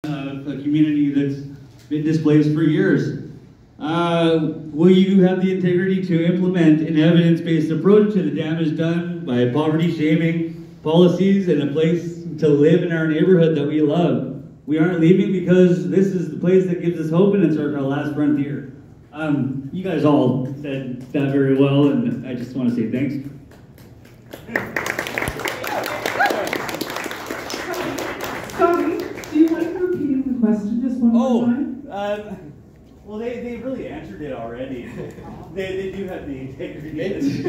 a community that's been displaced for years. Will you have the integrity to implement an evidence-based approach to the damage done by poverty-shaming policies and a place to live in our neighborhood that we love? We aren't leaving because this is the place that gives us hope and it's our last frontier. You guys all said that very well, and I just want to say thanks. Sorry, do you mind repeating the question just one more time? Well, they really answered it already. They do have the integrity.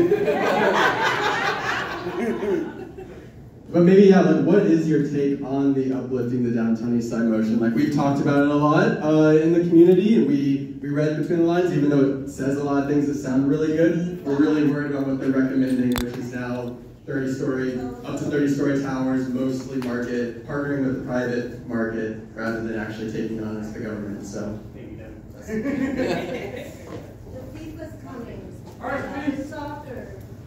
But maybe, yeah, like, what is your take on the uplifting the downtown east side motion? Like, we've talked about it a lot in the community, and we read between the lines, even though it says a lot of things that sound really good. We're really worried about what they're recommending, which is now up to 30-story towers, mostly market, partnering with the private market, rather than actually taking on as the government, so. The FIFA's coming. Soccer.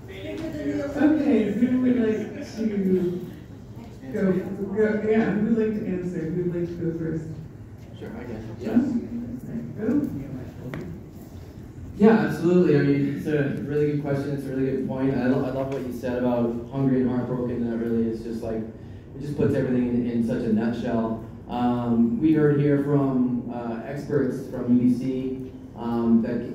Okay, who would like to go? Yeah, who would like to answer? Who would like to go first? Sure, I can. Yes. Go. Yeah, absolutely. I mean, it's a really good question. It's a really good point. I love what you said about hungry and heartbroken. That really is just like, it just puts everything in such a nutshell. We heard here from experts from UBC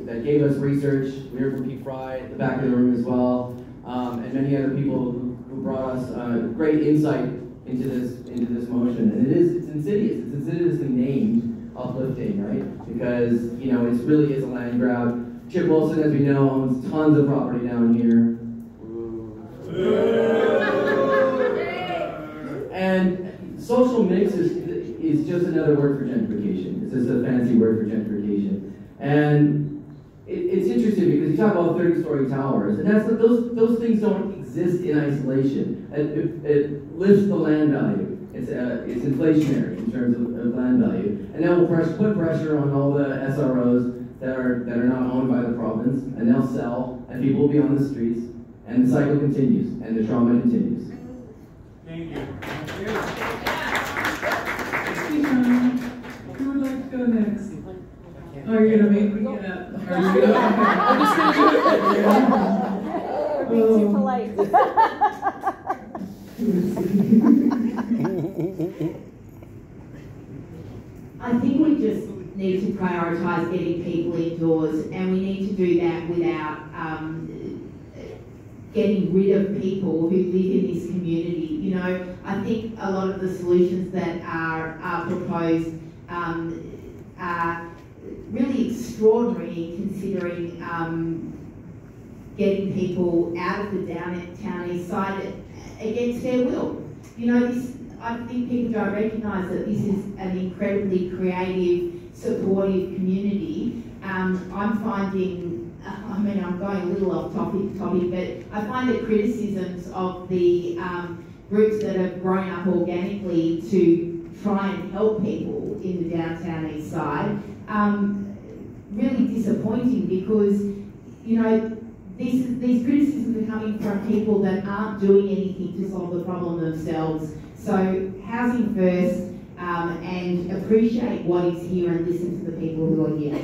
that gave us research. We heard from Pete Fry at the back of the room as well, and many other people who brought us great insight into this motion. And it's insidious. It's insidiously named uplifting, right? Because it really is a land grab. Chip Wilson, as we know, owns tons of property down here. And social mix is just another word for gentrification. It's just a fancy word for gentrification. And it's interesting because you talk about 30-story towers, and those things don't exist in isolation. It lifts the land value. It's inflationary in terms of land value, and that will put pressure on all the SROs that are not owned by the province, and they'll sell, and people will be on the streets, and the cycle continues, and the trauma continues. Thank you. Who would like to go next? Are you gonna make me get up? I'm just gonna do it. We're being too polite. I think we just need to prioritise getting people indoors, and we need to do that without getting rid of people who live in this community. I think a lot of the solutions that are proposed are really extraordinary, considering getting people out of the downtown east side against their will. I think people don't recognise that this is an incredibly creative, supportive community. I'm finding, I'm going a little off topic, but I find that criticisms of the groups that have grown up organically to try and help people in the downtown east side really disappointing, because these criticisms are coming from people that aren't doing anything to solve the problem themselves. So housing first, and appreciate what is here and listen to the people who are here.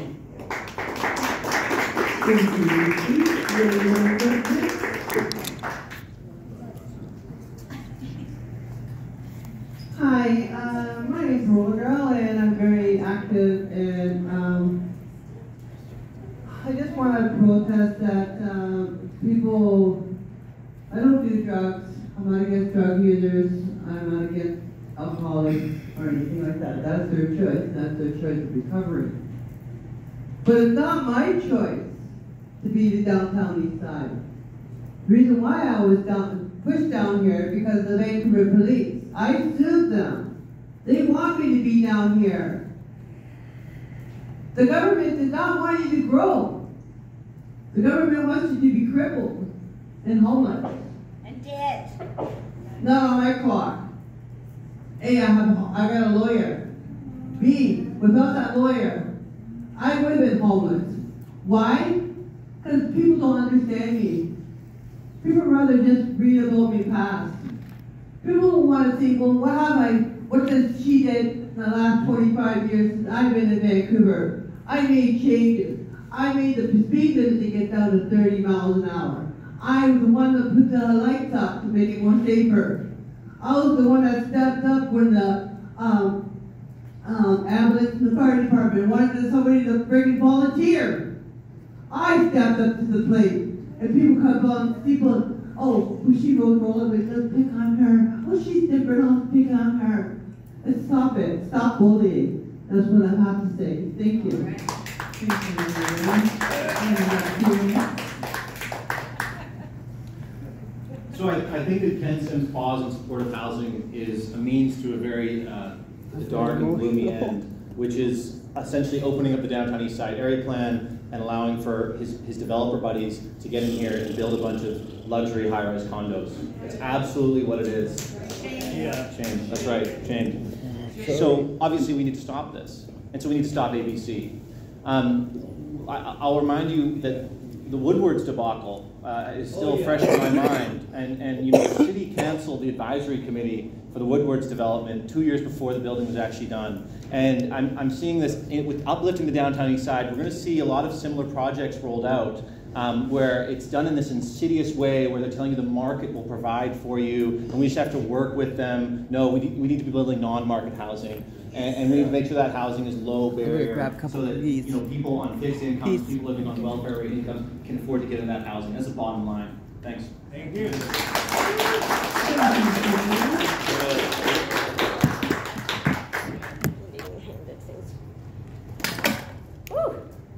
Hi, my name is Roller Girl, and I'm very active, and I just want to protest that people, I don't do drugs, I'm not against drug users, I'm not against alcoholics or anything like that. That's their choice, that's their choice of recovery. But it's not my choice to be the downtown east side. The reason why I was pushed down here because of the Vancouver police. I sued them. They want me to be down here. The government does not want you to grow. The government wants you to be crippled and homeless. And dead. Not on my clock. A, I got a lawyer. B, without that lawyer, I would have been homeless. Why? Because people don't understand me. People rather just read about me past. People want to see, well, what does she did? the last 25 years since I've been in Vancouver. I made changes. I made the speed limit to get down to 30 miles an hour. I was the one that put the lights up to make it more safer. I was the one that stepped up when the ambulance and the fire department wanted somebody to bring volunteer. I stepped up to the plate. And people come on, oh, she goes rolling, let's pick on her. Oh, she's different, I'll pick on her. And stop it. Stop bullying. That's what I have to say. Thank you. Thank you. So I think that Ken Sim's pause in support of housing is a means to a very dark and gloomy end, which is essentially opening up the downtown east side area plan and allowing for his developer buddies to get in here and build a bunch of luxury high-rise condos. That's absolutely what it is. Yeah. Change. That's right. Change. So obviously we need to stop this, and so we need to stop ABC. I'll remind you that the Woodwards debacle is still fresh in my mind, and you know, the city canceled the advisory committee for the Woodwards development 2 years before the building was actually done. And I'm seeing this with uplifting the downtown east side. We're going to see a lot of similar projects rolled out where it's done in this insidious way where they're telling you the market will provide for you and we just have to work with them. No, we need to be building non-market housing. And we need to make sure that housing is low barrier so that people on fixed incomes, people living on welfare rate incomes can afford to get in that housing. That's the bottom line. Thanks. Thank you.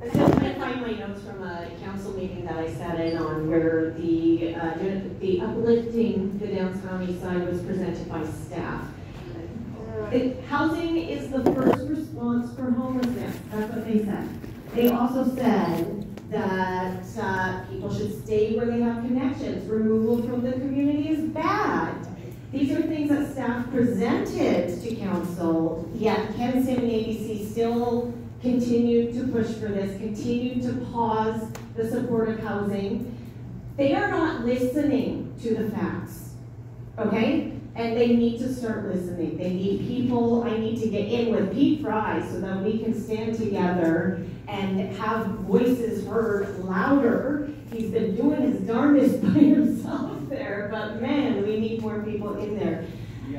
I just might find my notes from a council meeting that I sat in on where the uplifting the downtown east side was presented by staff. Housing is the first response for homelessness. That's what they said. They also said that people should stay where they have connections. Removal from the community is bad. These are things that staff presented to council, yet Ken Sim and ABC still continued to push for this, continued to pause the support of housing. They are not listening to the facts, okay? And they need to start listening. They need people. I need to get in with Pete Fry so that we can stand together and have voices heard louder. He's been doing his darndest by himself there, but man, we need more people in there.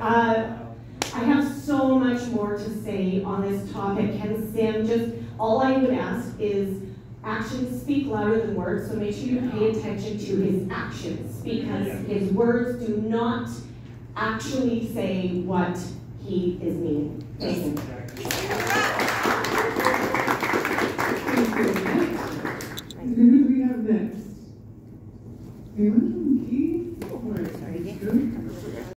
I have so much more to say on this topic. Ken Sim, just all I would ask is actions speak louder than words, so make sure you pay attention to his actions because his words do not actually say what he is meaning. Thank you. Who do we have next? Anyone? Keith? Sorry.